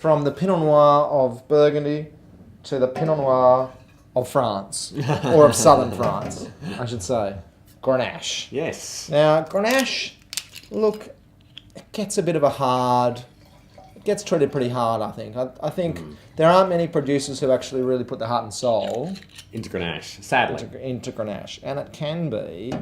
from the Pinot Noir of Burgundy to the Pinot Noir of France, or of southern France, I should say. Grenache. Yes. Now, Grenache, look, it gets a bit of a hard... It gets treated pretty hard, I think. I think there aren't many producers who actually really put their heart and soul into Grenache, sadly. Into Grenache. And it can be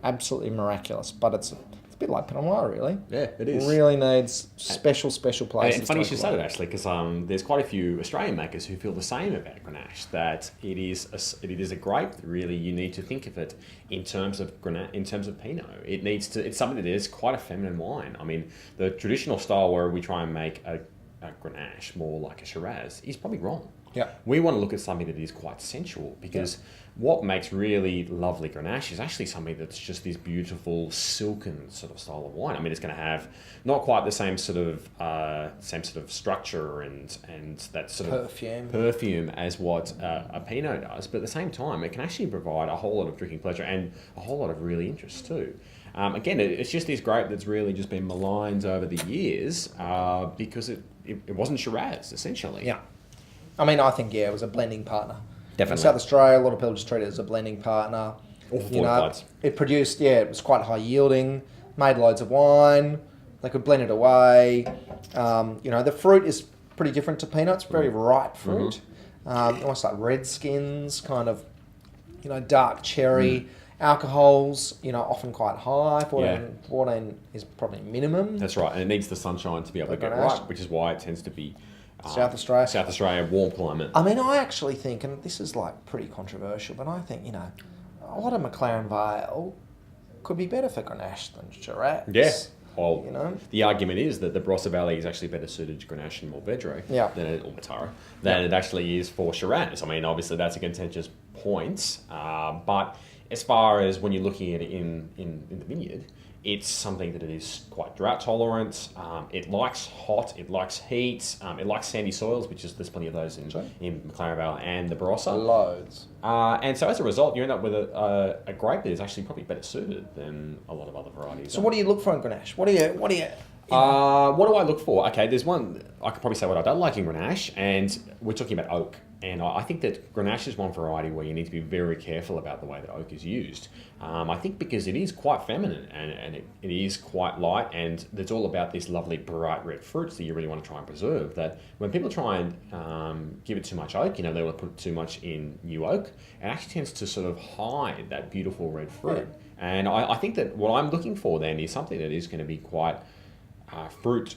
absolutely miraculous, but it's a bit like Pinot Noir, really. Yeah, it is. It really needs special places. And it's funny you should say that, actually, because there's quite a few Australian makers who feel the same about Grenache, that it is a grape that really you need to think of it in terms of Pinot. It's something that is quite a feminine wine. I mean, the traditional style where we try and make a Grenache more like a Shiraz is probably wrong. Yeah. We want to look at something that is quite sensual, because what makes really lovely Grenache is actually something that's just this beautiful silken sort of style of wine. I mean, it's going to have not quite the same sort of structure and that sort of perfume as what a Pinot does, but at the same time, it can actually provide a whole lot of drinking pleasure and a whole lot of really interest too. Again, it's just this grape that's really just been maligned over the years because it wasn't Shiraz, essentially. Yeah. I mean, I think, it was a blending partner. Definitely. In South Australia, a lot of people just treat it as a blending partner. It produced, it was quite high yielding, made loads of wine, they could blend it away. The fruit is pretty different to Pinot. It's very ripe fruit. Almost like red skins, kind of, dark cherry. Alcohols, often quite high. 14 is probably minimum. That's right, and it needs the sunshine to be able to get right, which is why it tends to be South Australia, warm climate. I mean, I actually think, and this is pretty controversial, but I think, a lot of McLaren Vale could be better for Grenache than Shiraz. Yes. Well, the argument is that the Barossa Valley is actually better suited to Grenache and Mourvedre or Mataro than it actually is for Shiraz. I mean, obviously that's a contentious point, but as far as when you're looking at it in the vineyard, it's something that it is quite drought tolerant. It likes hot, it likes heat, it likes sandy soils, which is there's plenty of those in McLaren Vale and the Barossa. Loads. And so as a result, you end up with a grape that is actually probably better suited than a lot of other varieties. So what do you look for in Grenache? What do you? What do I look for? Okay, there's one, I could probably say what I don't like in Grenache, and we're talking about oak. And I think that Grenache is one variety where you need to be very careful about the way that oak is used. I think because it is quite feminine and it is quite light, and it's all about this lovely bright red fruits that you really want to try and preserve, that when people try and give it too much oak, they will put too much in new oak, it actually tends to sort of hide that beautiful red fruit. Yeah. And I think that what I'm looking for then is something that is going to be quite fruit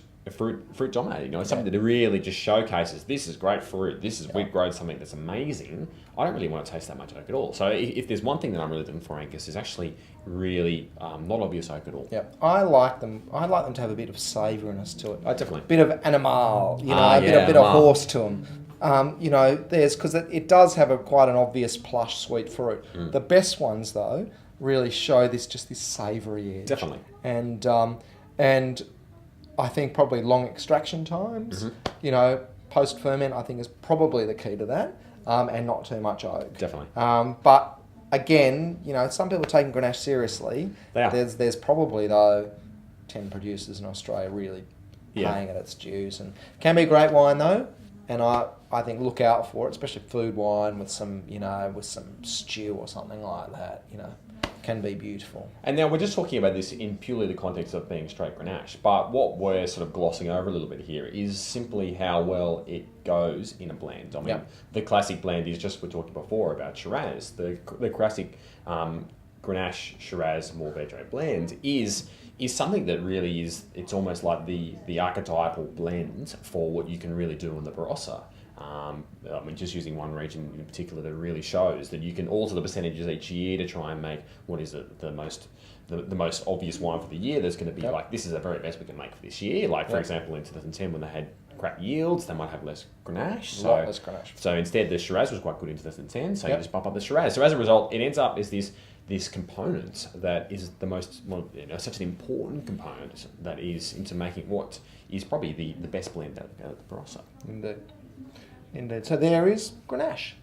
dominated, something that really just showcases this is great fruit, we've grown something that's amazing. I don't really want to taste that much oak at all. So if there's one thing that I'm really looking for, Angus, is actually really not obvious oak at all. Yeah, I like them to have a bit of savouriness to it. Definitely. A bit of animal, a bit of horse to them. Because it does have quite an obvious plush sweet fruit. The best ones though really show this savoury edge. Definitely. And I think probably long extraction times, post ferment, I think is probably the key to that, and not too much oak. Definitely. But again, some people are taking Grenache seriously. They are. There's probably though 10 producers in Australia really paying it its dues, and can be a great wine though. And I think look out for it, especially food wine with some with some stew or something like that. Can be beautiful. And now we're just talking about this in purely the context of being straight Grenache, but what we're sort of glossing over a little bit here is simply how well it goes in a blend. I mean, the classic blend is just, we're talking before about Shiraz. The classic Grenache, Shiraz, Mourvedre blend is something that really is, it's almost like the archetypal blend for what you can really do in the Barossa. Just using one region in particular that really shows that you can alter the percentages each year to try and make what is the most obvious wine for the year. There's going to be like, this is the very best we can make for this year. Like, for example, in 2010 when they had crap yields, they might have less Grenache. Less Grenache. So instead the Shiraz was quite good in 2010, so you just bump up the Shiraz. So as a result, it ends up as this component that is the most, such an important component that is into making what is probably the best blend out of the Barossa. Indeed. So there is Grenache.